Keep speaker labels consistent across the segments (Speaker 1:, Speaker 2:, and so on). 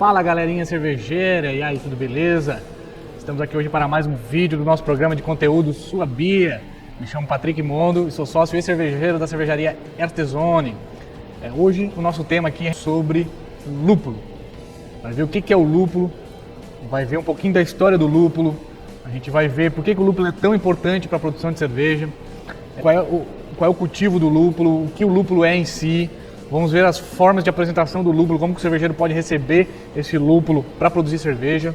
Speaker 1: Fala galerinha cervejeira, e aí, tudo beleza? Estamos aqui hoje para mais um vídeo do nosso programa de conteúdo Sua Bia. Me chamo Patrick Mondo e sou sócio e cervejeiro da cervejaria Ertezone. Hoje o nosso tema aqui é sobre lúpulo. Vai ver o que é o lúpulo, vai ver um pouquinho da história do lúpulo, a gente vai ver por que o lúpulo é tão importante para a produção de cerveja, qual é o cultivo do lúpulo, o que o lúpulo é em si. Vamos ver as formas de apresentação do lúpulo, como que o cervejeiro pode receber esse lúpulo para produzir cerveja.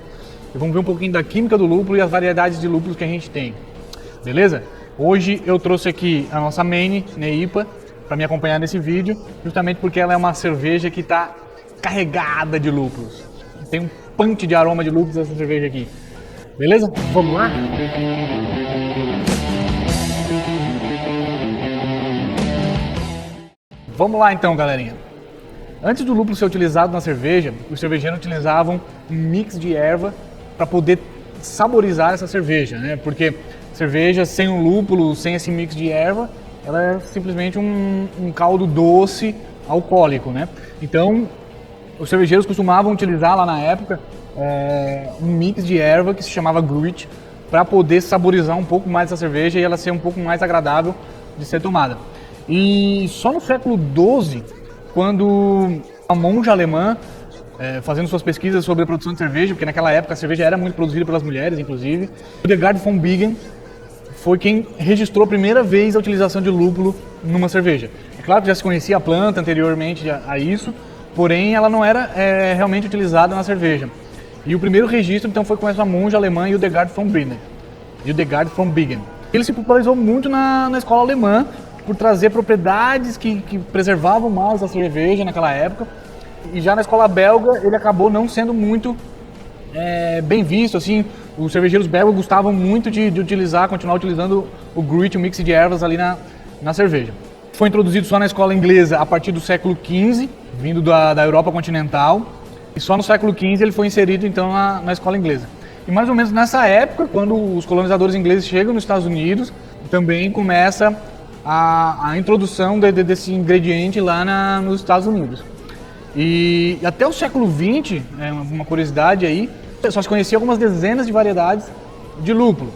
Speaker 1: E vamos ver um pouquinho da química do lúpulo e as variedades de lúpulos que a gente tem. Beleza? Hoje eu trouxe aqui a nossa Maine NEIPA para me acompanhar nesse vídeo, justamente porque ela é uma cerveja que está carregada de lúpulos. Tem um punch de aroma de lúpulos essa cerveja aqui. Beleza? Vamos lá? Vamos lá então, galerinha. Antes do lúpulo ser utilizado na cerveja, os cervejeiros utilizavam um mix de erva para poder saborizar essa cerveja, né? Porque cerveja sem o lúpulo, sem esse mix de erva, ela é simplesmente um caldo doce alcoólico, né? Então, os cervejeiros costumavam utilizar lá na época um mix de erva que se chamava Gruit para poder saborizar um pouco mais essa cerveja e ela ser um pouco mais agradável de ser tomada. E só no século XII, quando a monja alemã, fazendo suas pesquisas sobre a produção de cerveja, porque naquela época a cerveja era muito produzida pelas mulheres, inclusive, Hildegard von Bingen foi quem registrou a primeira vez a utilização de lúpulo numa cerveja. É claro que já se conhecia a planta anteriormente a isso, porém ela não era realmente utilizada na cerveja. E o primeiro registro então foi com essa monja alemã, Hildegard von Bingen. Ele se popularizou muito na escola alemã, por trazer propriedades que preservavam mais a cerveja naquela época. E já na escola belga ele acabou não sendo muito bem visto, assim. Os cervejeiros belgas gostavam muito de continuar utilizando o Gruit, o mix de ervas ali na cerveja. Foi introduzido só na escola inglesa a partir do século XV, vindo da Europa continental, e só no século XV ele foi inserido então na escola inglesa. E mais ou menos nessa época, quando os colonizadores ingleses chegam nos Estados Unidos, também começa a introdução desse ingrediente lá nos Estados Unidos. E até o século XX, uma curiosidade aí, só se conhecia algumas dezenas de variedades de lúpulo.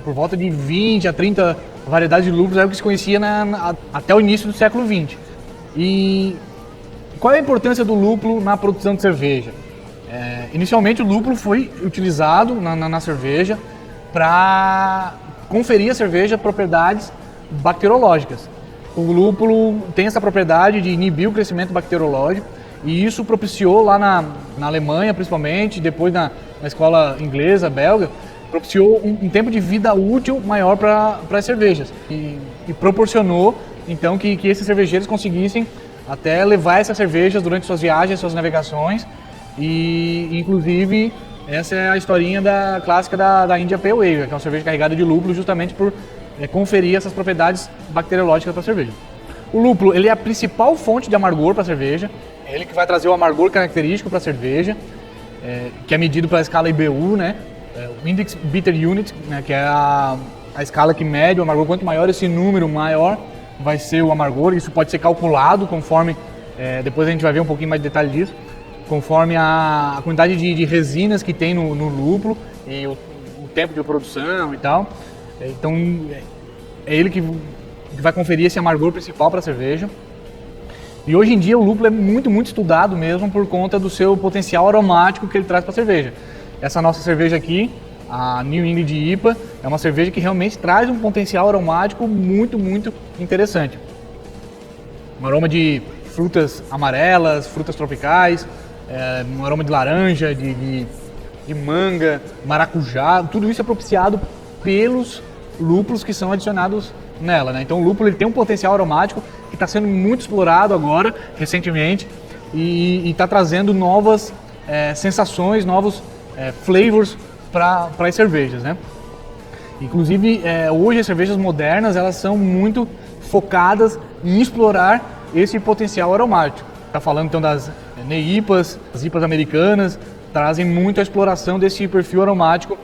Speaker 1: Por volta de 20 a 30 variedades de lúpulos era o que se conhecia até o início do século XX. E qual é a importância do lúpulo na produção de cerveja? Inicialmente o lúpulo foi utilizado na cerveja para conferir à cerveja propriedades bacteriológicas. O lúpulo tem essa propriedade de inibir o crescimento bacteriológico e isso propiciou lá na Alemanha, principalmente, depois na escola inglesa, belga, propiciou um tempo de vida útil maior para as cervejas e proporcionou então que esses cervejeiros conseguissem até levar essas cervejas durante suas viagens, suas navegações e inclusive essa é a historinha clássica da India Pale Ale, que é uma cerveja carregada de lúpulo justamente por conferir essas propriedades bacteriológicas para a cerveja. O lúpulo ele é a principal fonte de amargor para a cerveja, é ele que vai trazer o amargor característico para a cerveja, que é medido pela escala IBU, né? O Index Bitter Unit, né? Que é a escala que mede o amargor. Quanto maior esse número, maior vai ser o amargor. Isso pode ser calculado conforme, depois a gente vai ver um pouquinho mais de detalhe disso, conforme a quantidade de resinas que tem no lúpulo e o tempo de produção e tal. Então é ele que vai conferir esse amargor principal para a cerveja. E hoje em dia o lúpulo é muito, muito estudado mesmo por conta do seu potencial aromático que ele traz para a cerveja. Essa nossa cerveja aqui, a New England IPA, é uma cerveja que realmente traz um potencial aromático muito, muito interessante. Um aroma de frutas amarelas, frutas tropicais, um aroma de laranja, de manga, maracujá, tudo isso é propiciado pelos lúpulos que são adicionados nela, né? Então o lúpulo ele tem um potencial aromático que está sendo muito explorado agora, recentemente, e está trazendo novas sensações, novos flavors para as cervejas, né? Inclusive, hoje as cervejas modernas elas são muito focadas em explorar esse potencial aromático. Está falando então das NEIPAs, as IPAs americanas, trazem muito a exploração desse perfil aromático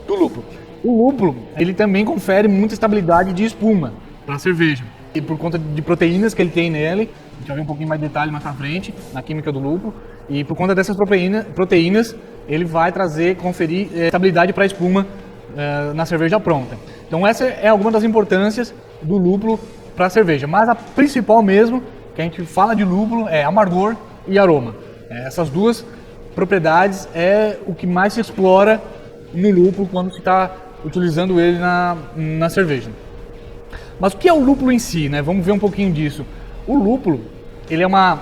Speaker 1: do lúpulo. O lúpulo, ele também confere muita estabilidade de espuma para a cerveja. E por conta de proteínas que ele tem nele, vai ver um pouquinho mais de detalhe mais pra frente na química do lúpulo. E por conta dessas proteínas ele vai conferir estabilidade para a espuma na cerveja pronta. Então essa é alguma das importâncias do lúpulo para a cerveja. Mas a principal mesmo, que a gente fala de lúpulo, é amargor e aroma. Essas duas propriedades é o que mais se explora no lúpulo quando se está utilizando ele na cerveja. Mas o que é o lúpulo em si, né? Vamos ver um pouquinho disso. O lúpulo, ele é uma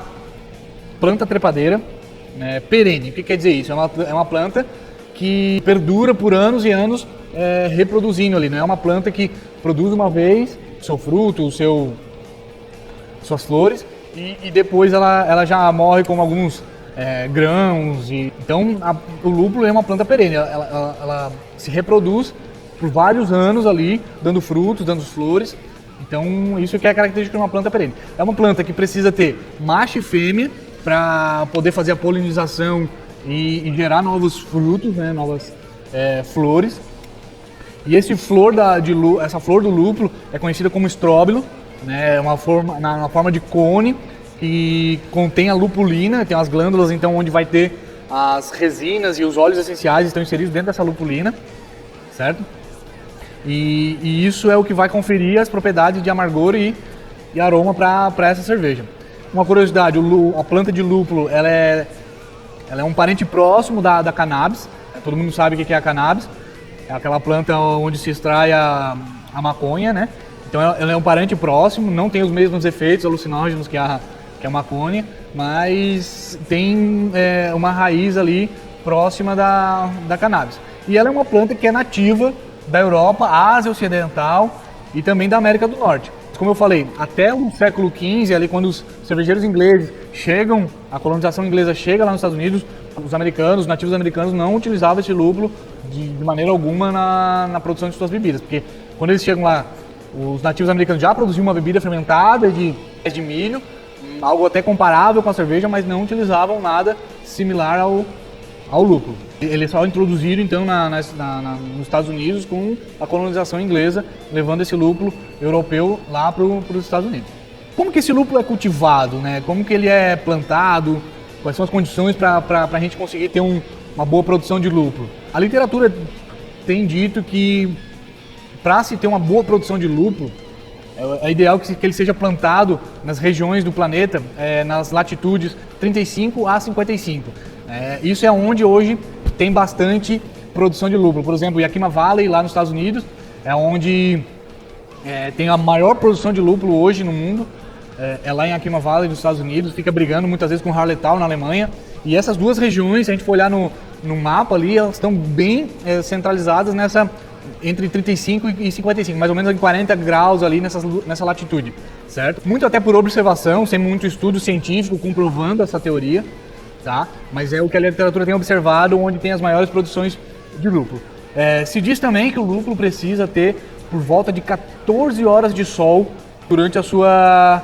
Speaker 1: planta trepadeira, né, perene. O que quer dizer isso? É uma planta que perdura por anos e anos reproduzindo ali. Não é uma planta que produz uma vez o seu fruto, suas flores e depois ela já morre com alguns grãos. Então o lúpulo é uma planta perene. Ela se reproduz por vários anos ali, dando frutos, dando flores. Então isso que é a característica de uma planta perene. É uma planta que precisa ter macho e fêmea para poder fazer a polinização e gerar novos frutos, né, novas flores. E essa flor do lúpulo é conhecida como estróbilo, né, na forma de cone, que contém a lupulina, tem as glândulas então onde vai ter as resinas e os óleos essenciais estão inseridos dentro dessa lupulina, certo? E isso é o que vai conferir as propriedades de amargor e aroma para essa cerveja. Uma curiosidade, a planta de lúpulo ela é um parente próximo da cannabis. Todo mundo sabe o que é a cannabis. É aquela planta onde se extrai a maconha, né? Então ela é um parente próximo, não tem os mesmos efeitos alucinógenos que a maconha, mas tem uma raiz ali próxima da cannabis. E ela é uma planta que é nativa da Europa, Ásia Ocidental e também da América do Norte. Como eu falei, até o século XV, ali quando os cervejeiros ingleses a colonização inglesa chega lá nos Estados Unidos, os nativos americanos não utilizavam esse lúpulo de maneira alguma na produção de suas bebidas, porque quando eles chegam lá, os nativos americanos já produziam uma bebida fermentada de milho, algo até comparável com a cerveja, mas não utilizavam nada similar ao lúpulo. Eles só introduziram então nos Estados Unidos com a colonização inglesa, levando esse lúpulo europeu lá para os Estados Unidos. Como que esse lúpulo é cultivado, né? Como que ele é plantado? Quais são as condições para a gente conseguir ter uma boa produção de lúpulo? A literatura tem dito que para se ter uma boa produção de lúpulo, é ideal que ele seja plantado nas regiões do planeta, nas latitudes 35 a 55. Isso é onde hoje tem bastante produção de lúpulo. Por exemplo, Yakima Valley, lá nos Estados Unidos, é onde tem a maior produção de lúpulo hoje no mundo. É lá em Yakima Valley, dos Estados Unidos, fica brigando muitas vezes com Harletal, na Alemanha. E essas duas regiões, se a gente for olhar no mapa ali, elas estão bem centralizadas entre 35 e 55, mais ou menos em 40 graus ali nessa latitude, certo? Muito até por observação, sem muito estudo científico comprovando essa teoria, tá? Mas é o que a literatura tem observado, onde tem as maiores produções de lúpulo. Se diz também que o lúpulo precisa ter por volta de 14 horas de sol durante a sua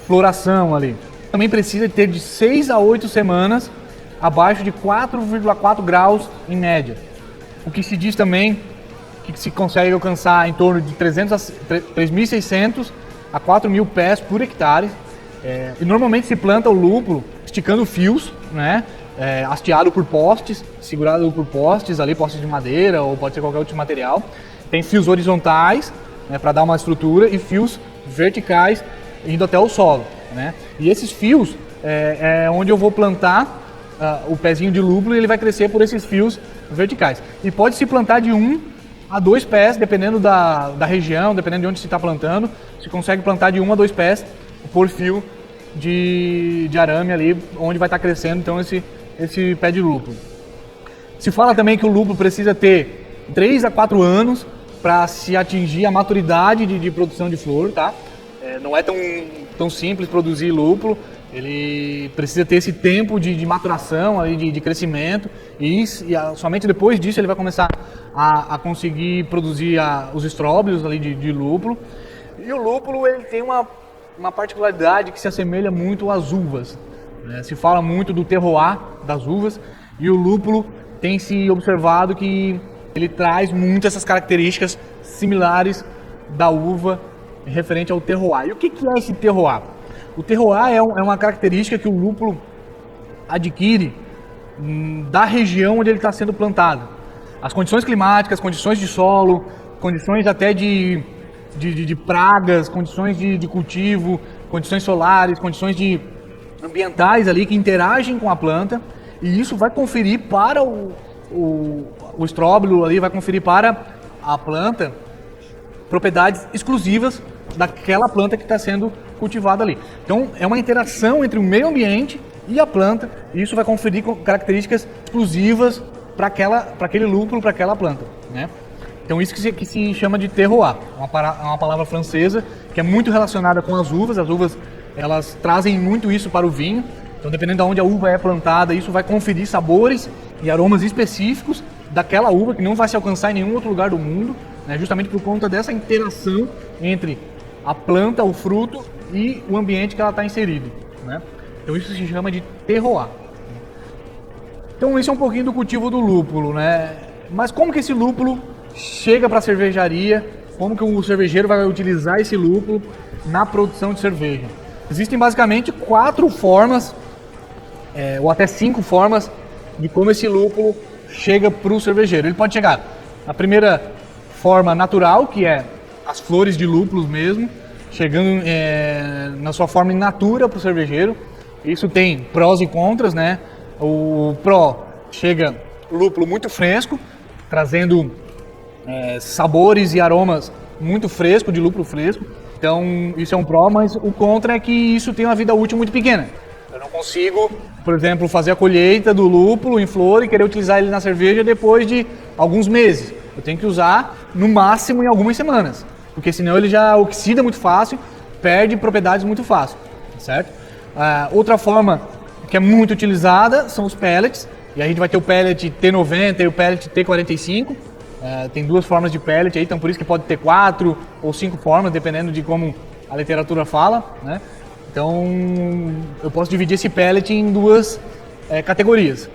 Speaker 1: floração ali. Também precisa ter de 6 a 8 semanas abaixo de 4,4 graus em média. O que se diz também que se consegue alcançar em torno de 3.600 a 4.000 pés por hectare. E normalmente se planta o lúpulo esticando fios, né? Hasteado por postes, segurado por postes ali, postes de madeira ou pode ser qualquer outro material. Tem fios horizontais, né, para dar uma estrutura e fios verticais indo até o solo, né? E esses fios é onde eu vou plantar o pezinho de lúpulo e ele vai crescer por esses fios verticais. E pode se plantar de 1 a 2 pés, dependendo da região, dependendo de onde se está plantando, se consegue plantar de 1 a 2 pés por fio de arame ali, onde vai estar crescendo então esse pé de lúpulo. Se fala também que o lúpulo precisa ter 3 a 4 anos para se atingir a maturidade de produção de flor, tá? Não é tão simples produzir lúpulo, ele precisa ter esse tempo de maturação, ali, de crescimento, e somente depois disso ele vai começar a conseguir produzir os estróbilos ali de lúpulo. E o lúpulo ele tem uma particularidade que se assemelha muito às uvas, né? Se fala muito do terroir das uvas, e o lúpulo tem se observado que ele traz muito essas características similares da uva referente ao terroir. E o que é esse terroir? O terroir é uma característica que o lúpulo adquire da região onde ele está sendo plantado. As condições climáticas, condições de solo, condições até de pragas, condições de cultivo, condições solares, condições ambientais ali que interagem com a planta, e isso vai conferir para o estróbilo ali, vai conferir para a planta propriedades exclusivas daquela planta que está sendo cultivada ali. Então é uma interação entre o meio ambiente e a planta, e isso vai conferir características exclusivas para aquele lúpulo, para aquela planta, né? Então isso que se chama de terroir, uma palavra francesa que é muito relacionada com as uvas. As uvas, elas trazem muito isso para o vinho, então dependendo de onde a uva é plantada, isso vai conferir sabores e aromas específicos daquela uva que não vai se alcançar em nenhum outro lugar do mundo, né? Justamente por conta dessa interação entre a planta, o fruto e o ambiente que ela está inserido, né? Então isso se chama de terroir. Então esse é um pouquinho do cultivo do lúpulo, né? Mas como que esse lúpulo chega para a cervejaria? Como que o cervejeiro vai utilizar esse lúpulo na produção de cerveja? Existem basicamente 4 formas, ou até 5 formas, de como esse lúpulo chega para o cervejeiro. Ele pode chegar na primeira forma natural, que é as flores de lúpulos mesmo, chegando na sua forma in natura para o cervejeiro. Isso tem prós e contras, né? O pró chega lúpulo muito fresco, trazendo sabores e aromas muito frescos, de lúpulo fresco. Então isso é um pró, mas o contra é que isso tem uma vida útil muito pequena. Eu não consigo, por exemplo, fazer a colheita do lúpulo em flor e querer utilizar ele na cerveja depois de alguns meses. Eu tenho que usar no máximo em algumas semanas, porque senão ele já oxida muito fácil, perde propriedades muito fácil, certo? Outra forma que é muito utilizada são os pellets, e a gente vai ter o pellet T90 e o pellet T45. Tem 2 formas de pellet aí, então por isso que pode ter 4 ou 5 formas, dependendo de como a literatura fala, né? Então eu posso dividir esse pellet em 2 categorias.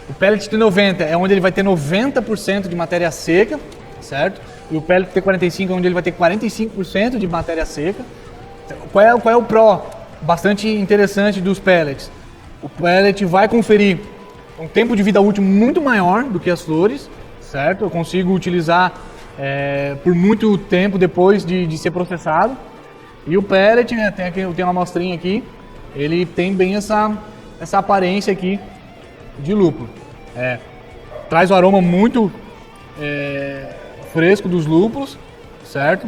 Speaker 1: O pellet T90 é onde ele vai ter 90% de matéria seca, certo? E o pellet T45 é onde ele vai ter 45% de matéria seca. Qual é o pró bastante interessante dos pellets? O pellet vai conferir um tempo de vida útil muito maior do que as flores, certo? Eu consigo utilizar por muito tempo depois de ser processado. E o pellet, né, tem uma amostrinha aqui, ele tem bem essa aparência aqui de lúpulo. Traz o aroma muito fresco dos lúpulos, certo?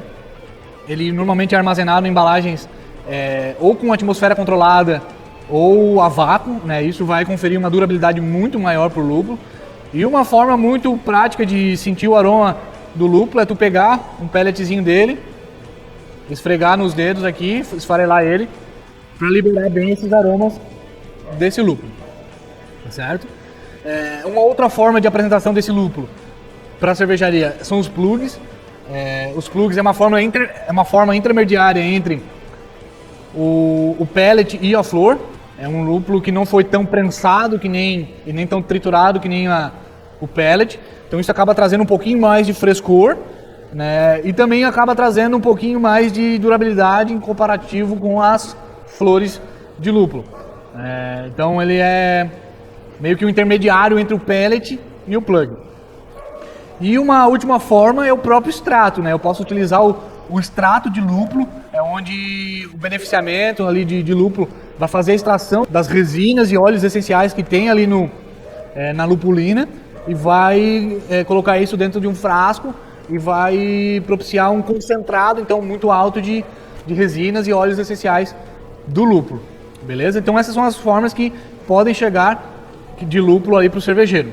Speaker 1: Ele normalmente é armazenado em embalagens ou com atmosfera controlada ou a vácuo, né? Isso vai conferir uma durabilidade muito maior para o lúpulo. E uma forma muito prática de sentir o aroma do lúpulo é tu pegar um pelletzinho dele, esfregar nos dedos aqui, esfarelar ele, para liberar bem esses aromas desse lúpulo, certo? Uma outra forma de apresentação desse lúpulo para a cervejaria são os plugs. Os plugs é uma forma intermediária entre o pellet e a flor. É um lúpulo que não foi tão prensado e nem tão triturado que nem o pellet. Então isso acaba trazendo um pouquinho mais de frescor, né? E também acaba trazendo um pouquinho mais de durabilidade em comparativo com as flores de lúpulo. Então ele é meio que um intermediário entre o pellet e o plug. E uma última forma é o próprio extrato, né? Eu posso utilizar o extrato de lúpulo, onde o beneficiamento ali de lúpulo vai fazer a extração das resinas e óleos essenciais que tem ali na lupulina e vai colocar isso dentro de um frasco e vai propiciar um concentrado então muito alto de resinas e óleos essenciais do lúpulo, beleza? Então essas são as formas que podem chegar de lúpulo aí para o cervejeiro.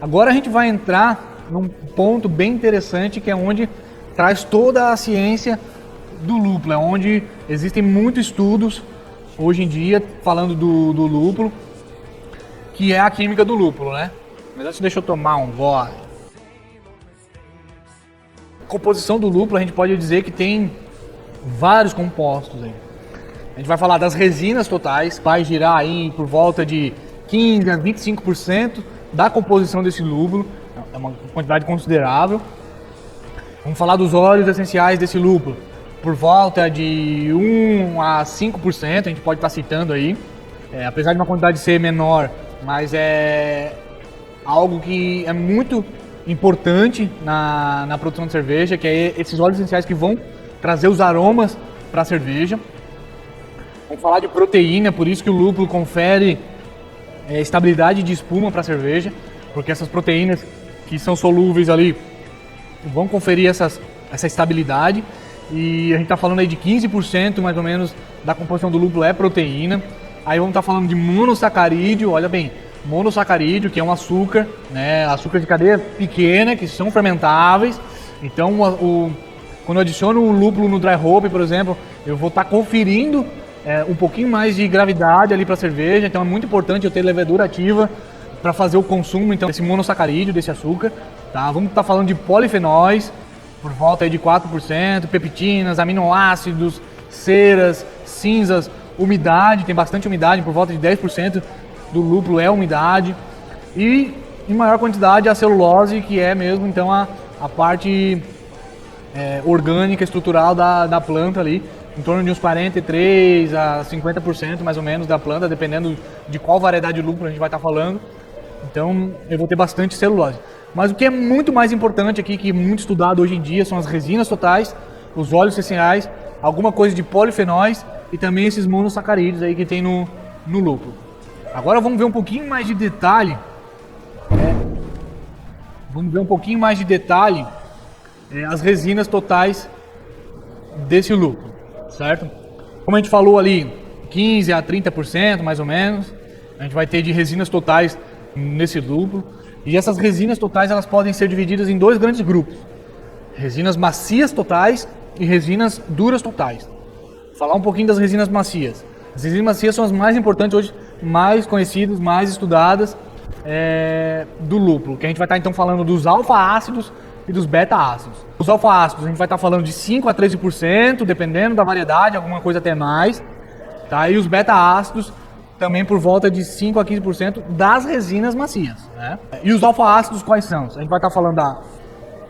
Speaker 1: Agora a gente vai entrar num ponto bem interessante, que é onde traz toda a ciência do lúpulo, é onde existem muitos estudos hoje em dia falando do lúpulo, que é a química do lúpulo, né? Mas antes deixa eu tomar um gole. A composição do lúpulo a gente pode dizer que tem vários compostos aí. A gente vai falar das resinas totais, vai girar aí por volta de 15 a 25% da composição desse lúpulo, é uma quantidade considerável. Vamos falar dos óleos essenciais desse lúpulo. por volta de 1 a 5%, a gente pode estar citando aí, apesar de uma quantidade ser menor, mas é algo que é muito importante na produção de cerveja, que é esses óleos essenciais que vão trazer os aromas para a cerveja. Vamos falar de proteína, por isso que o lúpulo confere estabilidade de espuma para a cerveja, porque essas proteínas que são solúveis ali vão conferir essa estabilidade. E a gente está falando aí de 15% mais ou menos da composição do lúpulo é proteína. Aí vamos estar falando de monossacarídeo, olha bem, monossacarídeo, que é um açúcar, né, açúcar de cadeia pequena, que são fermentáveis. Então, quando eu adiciono o lúpulo no dry hop, por exemplo, eu vou estar conferindo um pouquinho mais de gravidade ali para a cerveja. Então é muito importante eu ter levedura ativa para fazer o consumo então, desse monossacarídeo, desse açúcar. Tá? Vamos estar falando de polifenóis, por volta aí de 4%, peptinas, aminoácidos, ceras, cinzas, umidade, tem bastante umidade, por volta de 10% do lúpulo é umidade. E em maior quantidade a celulose, que é mesmo então a parte orgânica, estrutural da planta ali, em torno de uns 43% a 50% mais ou menos da planta, dependendo de qual variedade de lúpulo a gente vai estar falando. Então eu vou ter bastante celulose. Mas o que é muito mais importante aqui, que é muito estudado hoje em dia, são as resinas totais, os óleos essenciais, alguma coisa de polifenóis e também esses monossacarídeos aí que tem no lúpulo. Agora vamos ver um pouquinho mais de detalhe. As resinas totais desse lúpulo, certo? Como a gente falou ali, 15 a 30% mais ou menos, a gente vai ter de resinas totais nesse lúpulo. E essas resinas totais elas podem ser divididas em dois grandes grupos: resinas macias totais e resinas duras totais. Vou falar um pouquinho das resinas macias. As resinas macias são as mais importantes hoje, mais conhecidas, mais estudadas do lúpulo, que a gente vai estar então falando dos alfa-ácidos e dos beta-ácidos. Os alfa-ácidos a gente vai estar falando de 5 a 13%, dependendo da variedade, alguma coisa até mais. Tá? E os beta-ácidos também por volta de 5 a 15% das resinas macias. Né? E os alfa-ácidos quais são? A gente vai estar falando da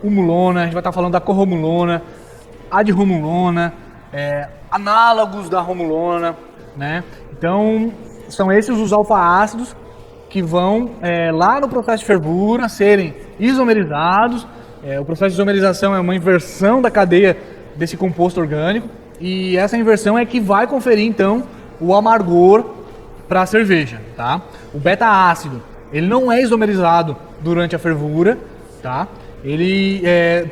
Speaker 1: humulona, a gente vai estar falando da corromulona, adromulona, análogos da romulona. Né? Então, são esses os alfa-ácidos que vão lá no processo de fervura serem isomerizados. O processo de isomerização é uma inversão da cadeia desse composto orgânico e essa inversão é que vai conferir então o amargor para a cerveja, tá? O beta-ácido, ele não é isomerizado durante a fervura, tá? Ele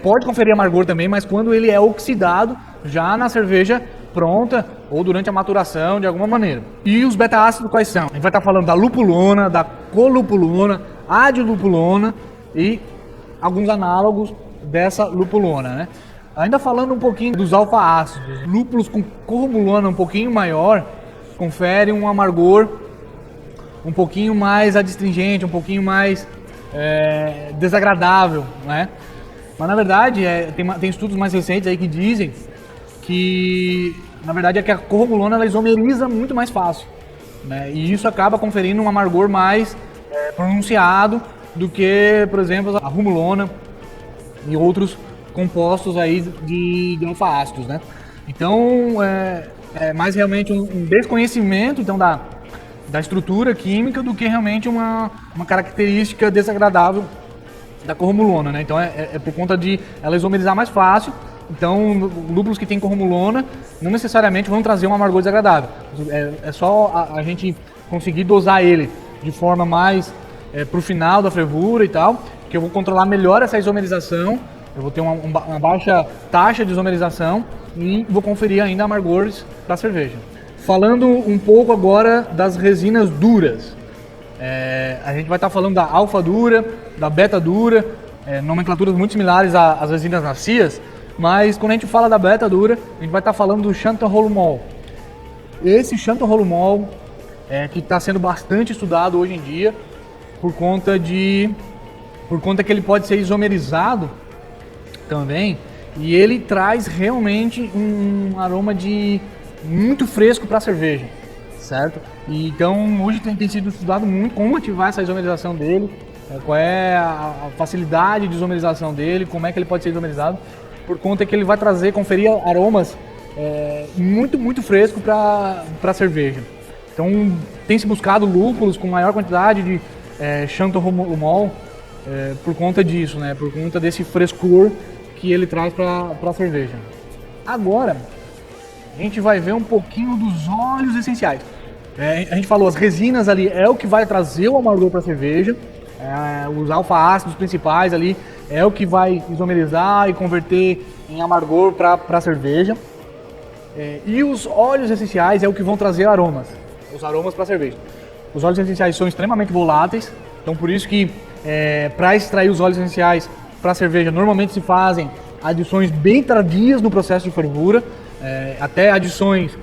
Speaker 1: pode conferir amargor também, mas quando ele é oxidado já na cerveja pronta ou durante a maturação de alguma maneira. E os beta-ácidos quais são? A gente vai estar falando da lupulona, da colupulona, adilupulona e alguns análogos dessa lupulona, né? Ainda falando um pouquinho dos alfa-ácidos, lúpulos com corromulona um pouquinho maior confere um amargor um pouquinho mais adstringente, um pouquinho mais desagradável, né? Mas na verdade tem estudos mais recentes aí que dizem que na verdade é que a corromulona ela isomeriza muito mais fácil, né? E isso acaba conferindo um amargor mais pronunciado do que, por exemplo, a rumulona e outros compostos aí de alfa-ácidos, né? Então é mais realmente um desconhecimento então da estrutura química do que realmente uma característica desagradável da corromulona, né? Então é por conta de ela isomerizar mais fácil. Então lúpulos que tem corromulona não necessariamente vão trazer um amargor desagradável. É só a gente conseguir dosar ele de forma mais para o final da fervura e tal, que eu vou controlar melhor essa isomerização. Eu vou ter uma baixa taxa de isomerização e vou conferir ainda amargores para a cerveja. Falando um pouco agora das resinas duras. A gente vai estar falando da alfa dura, da beta dura, nomenclaturas muito similares às resinas macias, mas quando a gente fala da beta dura, a gente vai estar falando do xanthan-rolumol. Esse xanthan-rolumol que está sendo bastante estudado hoje em dia por conta que ele pode ser isomerizado também, e ele traz realmente um aroma muito fresco para a cerveja, certo? E então hoje tem sido estudado muito como ativar essa isomerização dele, qual é a facilidade de isomerização dele, como é que ele pode ser isomerizado, por conta que ele vai conferir aromas muito fresco para cerveja. Então tem se buscado lúpulos com maior quantidade de Chantolmol por conta disso, né? Por conta desse frescor que ele traz para a cerveja. Agora a gente vai ver um pouquinho dos óleos essenciais. A gente falou, as resinas ali é o que vai trazer o amargor para a cerveja. Os alfa-ácidos principais ali é o que vai isomerizar e converter em amargor para a cerveja. E os óleos essenciais é o que vão trazer aromas, os aromas para a cerveja. Os óleos essenciais são extremamente voláteis, então por isso que para extrair os óleos essenciais para a cerveja normalmente se fazem adições bem tardias no processo de fervura, até adições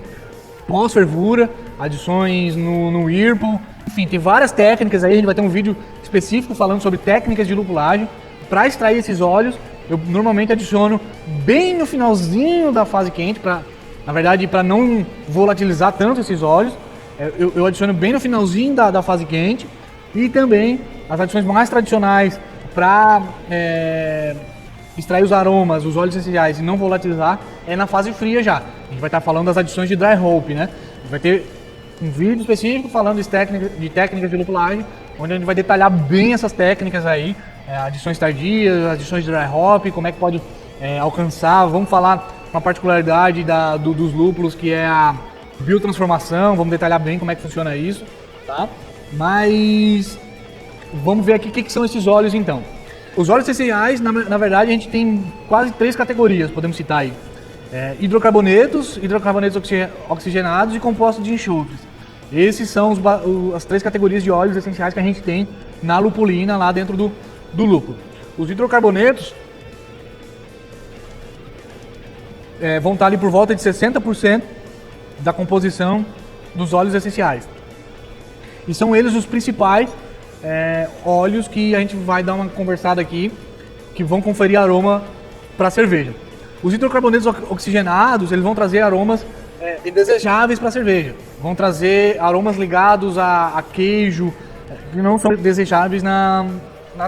Speaker 1: pós-fervura, adições no Whirlpool. Enfim, tem várias técnicas aí, a gente vai ter um vídeo específico falando sobre técnicas de lupulagem. Para extrair esses óleos, eu normalmente adiciono bem no finalzinho da fase quente, na verdade, para não volatilizar tanto esses óleos, eu adiciono bem no finalzinho da fase quente. E também as adições mais tradicionais para extrair os aromas, os óleos essenciais e não volatilizar é na fase fria já. A gente vai estar falando das adições de dry hop, né? A gente vai ter um vídeo específico falando de técnicas de lupulagem, onde a gente vai detalhar bem essas técnicas aí, adições tardias, adições de dry hop, como é que pode alcançar. Vamos falar uma particularidade dos lúpulos, que é a biotransformação, vamos detalhar bem como é que funciona isso, tá? Mas vamos ver aqui o que são esses óleos então. Os óleos essenciais, na verdade, a gente tem quase 3 categorias, podemos citar aí. Hidrocarbonetos oxigenados e compostos de enxofres. Esses são as 3 categorias de óleos essenciais que a gente tem na lupulina, lá dentro do lúpulo. Os hidrocarbonetos vão estar ali por volta de 60% da composição dos óleos essenciais. E são eles os principais óleos que a gente vai dar uma conversada aqui, que vão conferir aroma para a cerveja. Os hidrocarbonetos oxigenados, eles vão trazer aromas indesejáveis para a cerveja. Vão trazer aromas ligados a queijo, que não são desejáveis na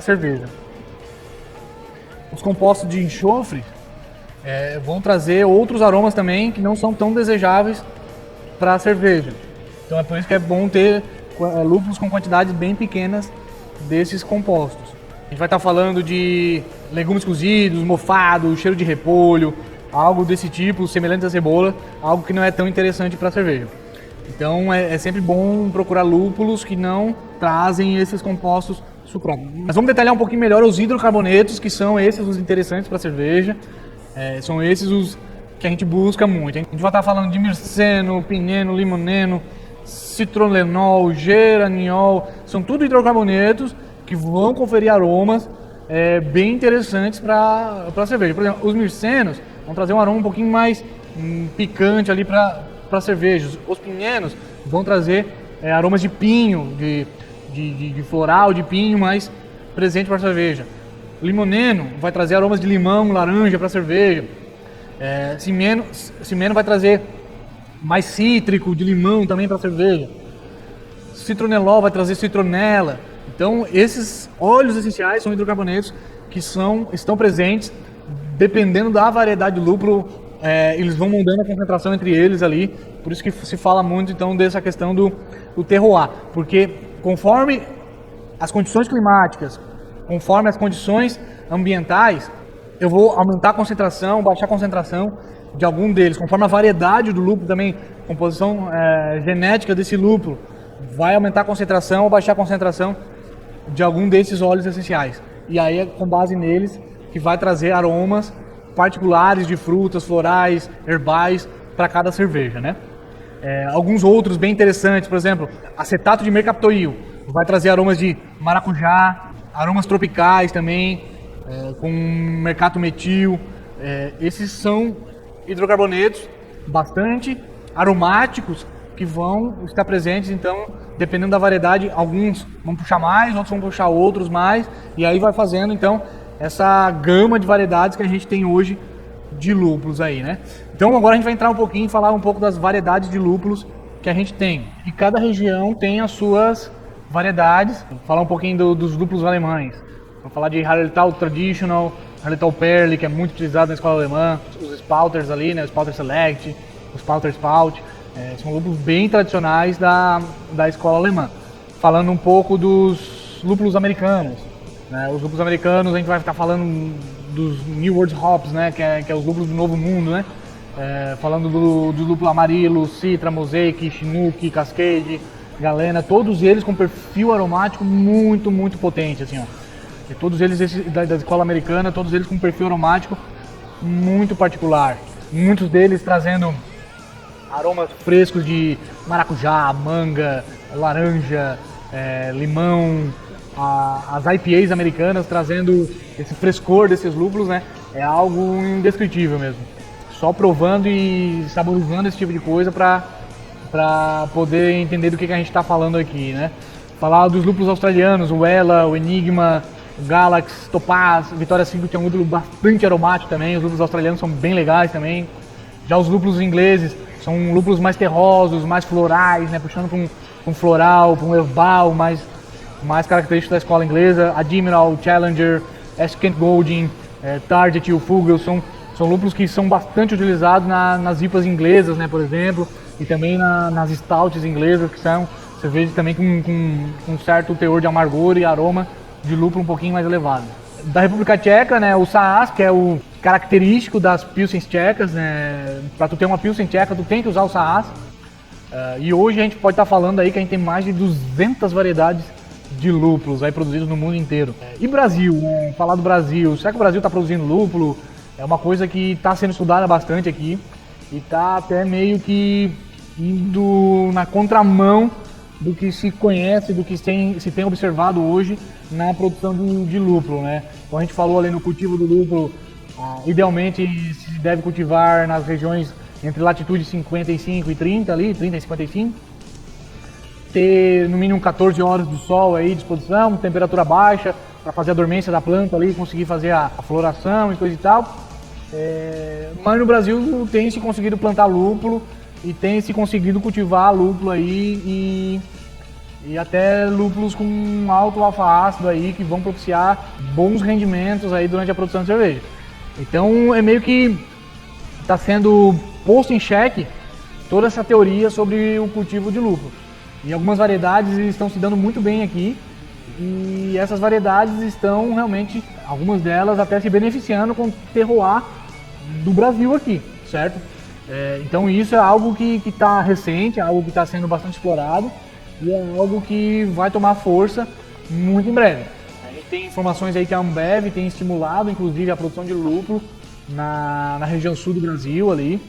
Speaker 1: cerveja. Os compostos de enxofre vão trazer outros aromas também que não são tão desejáveis para a cerveja. Então é por isso que é bom ter lúpulos com quantidades bem pequenas desses compostos. A gente vai estar falando de legumes cozidos, mofados, cheiro de repolho, algo desse tipo, semelhante à cebola, algo que não é tão interessante para a cerveja. Então é sempre bom procurar lúpulos que não trazem esses compostos sucrados. Mas vamos detalhar um pouquinho melhor os hidrocarbonetos, que são esses os interessantes para a cerveja. São esses os que a gente busca muito. A gente vai estar falando de mirceno, pineno, limoneno, citronenol, geraniol, são tudo hidrocarbonetos que vão conferir aromas bem interessantes para a cerveja. Por exemplo, os mircenos vão trazer um aroma um pouquinho mais picante ali para a cerveja. Os pinenos vão trazer aromas de pinho, de floral, de pinho mais presente para a cerveja. O limoneno vai trazer aromas de limão, laranja para a cerveja. Cimeno vai trazer mais cítrico, de limão também para a cerveja. Citronelol vai trazer citronela. Então, esses óleos essenciais são hidrocarbonetos que estão presentes, dependendo da variedade do lúpulo, eles vão mudando a concentração entre eles ali. Por isso que se fala muito então dessa questão do terroir, porque conforme as condições climáticas, conforme as condições ambientais, eu vou aumentar a concentração, baixar a concentração de algum deles, conforme a variedade do lúpulo também, composição genética desse lúpulo, vai aumentar a concentração ou baixar a concentração de algum desses óleos essenciais. E aí é com base neles que vai trazer aromas particulares de frutas, florais, herbais para cada cerveja, né? Alguns outros bem interessantes, por exemplo, acetato de mercaptoil, vai trazer aromas de maracujá, aromas tropicais também, com mercatometil. Esses são hidrocarbonetos bastante aromáticos que vão estar presentes, então, dependendo da variedade, alguns vão puxar mais, outros vão puxar outros mais, e aí vai fazendo, então, essa gama de variedades que a gente tem hoje de lúpulos aí, né? Então, agora a gente vai entrar um pouquinho e falar um pouco das variedades de lúpulos que a gente tem. E cada região tem as suas variedades. Vou falar um pouquinho dos lúpulos alemães. Vou falar de Hallertau Traditional, Harletal Perle, que é muito utilizado na escola alemã, os Spouters ali, né, o Spouter Select, o Spouter Spout, são lúpulos bem tradicionais da escola alemã. Falando um pouco dos lúpulos americanos, né, os lúpulos americanos a gente vai estar falando dos New World Hops, né, que é os lúpulos do Novo Mundo, né, falando do lúpulo Amarillo, Citra, Mosaic, Chinook, Cascade, Galena, todos eles com perfil aromático muito, muito potente, assim, ó. E todos eles da escola americana, todos eles com perfil aromático muito particular. Muitos deles trazendo aromas frescos de maracujá, manga, laranja, limão. As IPAs americanas trazendo esse frescor desses lúpulos, né? É algo indescritível mesmo. Só provando e saborizando esse tipo de coisa para poder entender do que a gente está falando aqui, né? Falar dos lúpulos australianos, o Ela, o Enigma, o Galax, Topaz, Vitória 5, que é um lúpulo bastante aromático também. Os lúpulos australianos são bem legais também. Já os lúpulos ingleses são lúpulos mais terrosos, mais florais, né? Puxando para um floral, para um herbal, mais característico da escola inglesa. Admiral, Challenger, S. Kent Golding, Target e o Fugel são lúpulos que são bastante utilizados nas IPAs inglesas, né, por exemplo, e também nas stouts inglesas, que são cervejas também com um certo teor de amargor e aroma de lúpulo um pouquinho mais elevado. Da República Tcheca, né, o Saaz, que é o característico das Pilsens tchecas, né, para tu ter uma Pilsen tcheca, tu tem que usar o Saaz. E hoje a gente pode estar falando aí que a gente tem mais de 200 variedades de lúpulos aí produzidos no mundo inteiro. E Brasil, né, falar do Brasil, será que o Brasil está produzindo lúpulo? É uma coisa que está sendo estudada bastante aqui e está até meio que indo na contramão do que se conhece, do que se tem observado hoje na produção de lúpulo, né? Como a gente falou ali no cultivo do lúpulo, idealmente se deve cultivar nas regiões entre latitude 55 e 30 ali, 30 e 55, ter no mínimo 14 horas de sol aí de exposição, temperatura baixa, para fazer a dormência da planta ali, conseguir fazer a floração e coisa e tal. Mas no Brasil tem se conseguido plantar lúpulo e tem se conseguido cultivar lúpulo aí e até lúpulos com alto alfa-ácido aí que vão propiciar bons rendimentos aí durante a produção de cerveja. Então é meio que está sendo posto em xeque toda essa teoria sobre o cultivo de lúpulo. E algumas variedades estão se dando muito bem aqui e essas variedades estão realmente, algumas delas até se beneficiando com o terroir do Brasil aqui, certo? Então isso é algo que está recente, é algo que está sendo bastante explorado e é algo que vai tomar força muito em breve. A gente tem informações aí que a Ambev tem estimulado inclusive a produção de lúpulo na região sul do Brasil ali,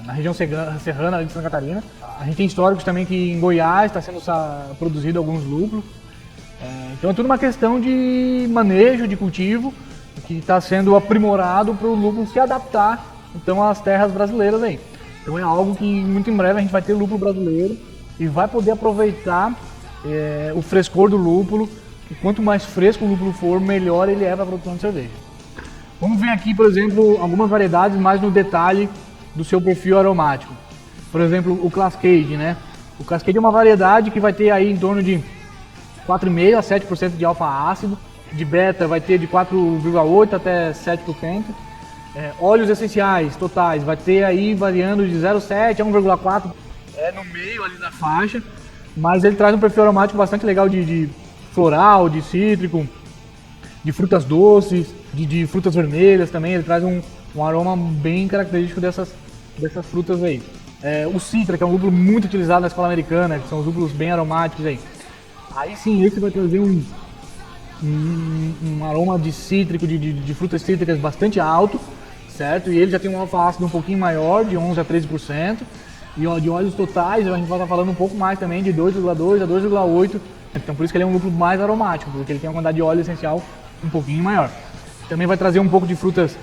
Speaker 1: na região serrana ali de Santa Catarina. A gente tem históricos também que em Goiás está sendo produzido alguns lúpulos. Então é tudo uma questão de manejo, de cultivo, que está sendo aprimorado para o lúpulo se adaptar então às terras brasileiras aí. Então é algo que muito em breve a gente vai ter lúpulo brasileiro e vai poder aproveitar o frescor do lúpulo, que quanto mais fresco o lúpulo for, melhor ele é para a produção de cerveja. Vamos ver aqui, por exemplo, algumas variedades mais no detalhe do seu perfil aromático. Por exemplo, o Cascade, né? O Cascade é uma variedade que vai ter aí em torno de 4,5% a 7% de alfa-ácido. De beta vai ter de 4,8% até 7%. Óleos essenciais totais vai ter aí variando de 0,7% a 1,4%. No meio ali da faixa. Mas ele traz um perfil aromático bastante legal de floral, de cítrico, de frutas doces, de frutas vermelhas também. Ele traz um aroma bem característico dessas frutas aí. O Citra, que é um lúpulo muito utilizado na escola americana, que são os lúpulos bem aromáticos aí. Aí sim, esse vai trazer um aroma de cítrico, de frutas cítricas bastante alto, certo? E ele já tem um alfa-ácido um pouquinho maior, de 11% a 13%. E de óleos totais, a gente vai estar falando um pouco mais também, de 2,2% a 2,8%. Então por isso que ele é um lúpulo mais aromático, porque ele tem uma quantidade de óleo essencial um pouquinho maior. Também vai trazer um pouco de frutas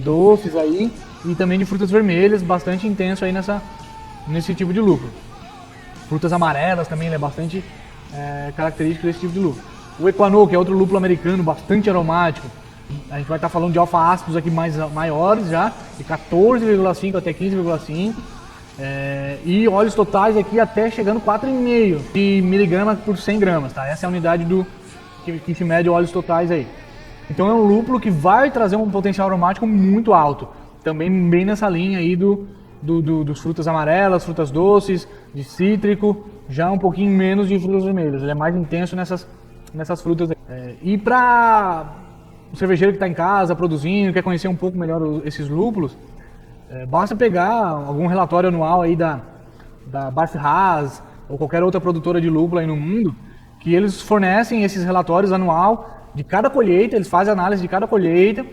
Speaker 1: doces aí, e também de frutas vermelhas, bastante intenso aí nesse tipo de lúpulo. Frutas amarelas também, ele é bastante característico desse tipo de lúpulo. O Equanor, que é outro lúpulo americano, bastante aromático. A gente vai estar falando de alfa-ácidos aqui maiores já, de 14,5 até 15,5. E óleos totais aqui até chegando 4,5 de miligramas por 100 gramas, tá? Essa é a unidade que se mede óleos totais aí. Então é um lúpulo que vai trazer um potencial aromático muito alto. Também bem nessa linha aí dos frutas amarelas, frutas doces, de cítrico, já um pouquinho menos de frutas vermelhas. Ele é mais intenso nessas frutas aí. E para o cervejeiro que está em casa produzindo, quer conhecer um pouco melhor esses lúpulos, basta pegar algum relatório anual aí da Bafrás ou qualquer outra produtora de lúpulo aí no mundo, que eles fornecem esses relatórios anual de cada colheita, eles fazem análise de cada colheita,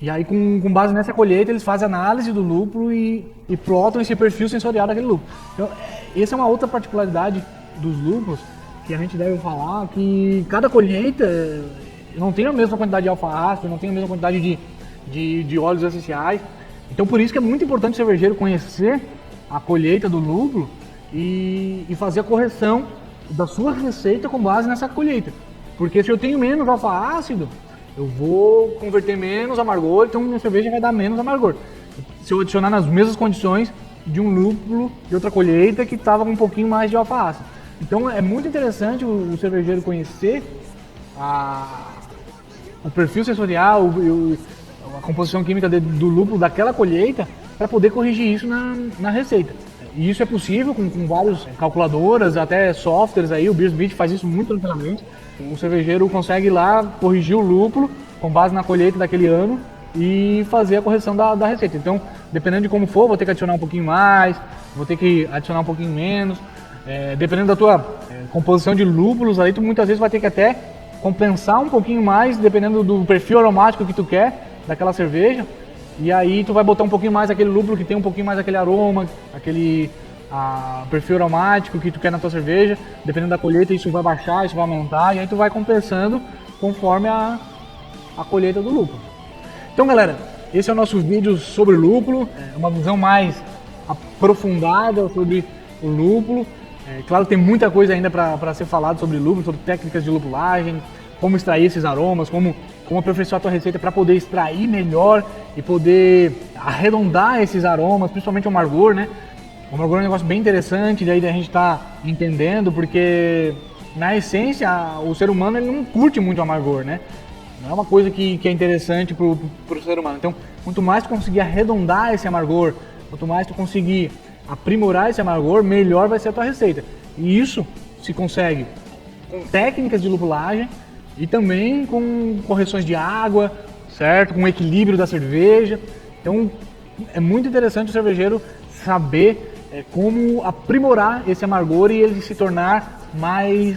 Speaker 1: e aí com base nessa colheita eles fazem análise do lúpulo e plotam esse perfil sensorial daquele lúpulo. Então, essa é uma outra particularidade dos lúpulos que a gente deve falar, que cada colheita não tem a mesma quantidade de alfa-ácido, não tem a mesma quantidade de óleos essenciais. Então por isso que é muito importante o cervejeiro conhecer a colheita do lúpulo e fazer a correção da sua receita com base nessa colheita. Porque se eu tenho menos alfa-ácido, eu vou converter menos amargor, então minha cerveja vai dar menos amargor. Se eu adicionar nas mesmas condições de um lúpulo de outra colheita que estava com um pouquinho mais de alfa-ácido. Então é muito interessante o cervejeiro conhecer o perfil sensorial, a composição química do lúpulo daquela colheita para poder corrigir isso na receita. E isso é possível com várias calculadoras, até softwares aí, o BeersBeat faz isso muito tranquilamente. O cervejeiro consegue ir lá corrigir o lúpulo com base na colheita daquele ano e fazer a correção da receita. Então, dependendo de como for, vou ter que adicionar um pouquinho mais, vou ter que adicionar um pouquinho menos. Dependendo da tua composição de lúpulos, aí tu muitas vezes vai ter que até compensar um pouquinho mais, dependendo do perfil aromático que tu quer daquela cerveja. E aí tu vai botar um pouquinho mais aquele lúpulo que tem um pouquinho mais aquele aroma, aquele perfil aromático que tu quer na tua cerveja. Dependendo da colheita, isso vai baixar, isso vai aumentar, e aí tu vai compensando conforme a colheita do lúpulo. Então galera, esse é o nosso vídeo sobre lúpulo, uma visão mais aprofundada sobre o lúpulo. Claro que tem muita coisa ainda para ser falado sobre lúpulo, sobre técnicas de lupulagem, como extrair esses aromas, como aperfeiçoar a tua receita para poder extrair melhor e poder arredondar esses aromas, principalmente o amargor, né? O amargor é um negócio bem interessante, daí a gente está entendendo, porque na essência o ser humano ele não curte muito o amargor, né? Não é uma coisa que é interessante para o ser humano. Então, quanto mais tu conseguir arredondar esse amargor, quanto mais tu conseguir aprimorar esse amargor, melhor vai ser a tua receita. E isso se consegue com técnicas de lupulagem e também com correções de água, certo? Com o equilíbrio da cerveja. Então é muito interessante o cervejeiro saber como aprimorar esse amargor e ele se tornar mais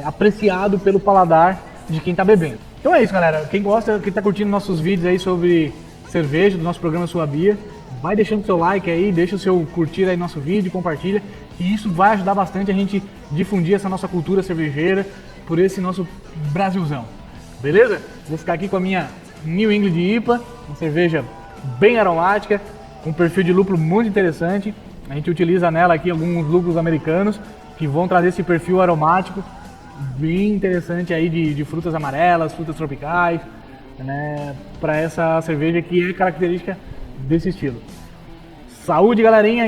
Speaker 1: apreciado pelo paladar de quem está bebendo. Então é isso, galera. Quem gosta, quem está curtindo nossos vídeos aí sobre cerveja, do nosso programa Sua Bia, vai deixando seu like aí, deixa o seu curtir aí nosso vídeo, compartilha, e isso vai ajudar bastante a gente difundir essa nossa cultura cervejeira por esse nosso Brasilzão. Beleza? Vou ficar aqui com a minha New England IPA, uma cerveja bem aromática, com um perfil de lúpulo muito interessante. A gente utiliza nela aqui alguns lúpulos americanos que vão trazer esse perfil aromático bem interessante aí de frutas amarelas, frutas tropicais, né, para essa cerveja que é característica desse estilo. Saúde, galerinha!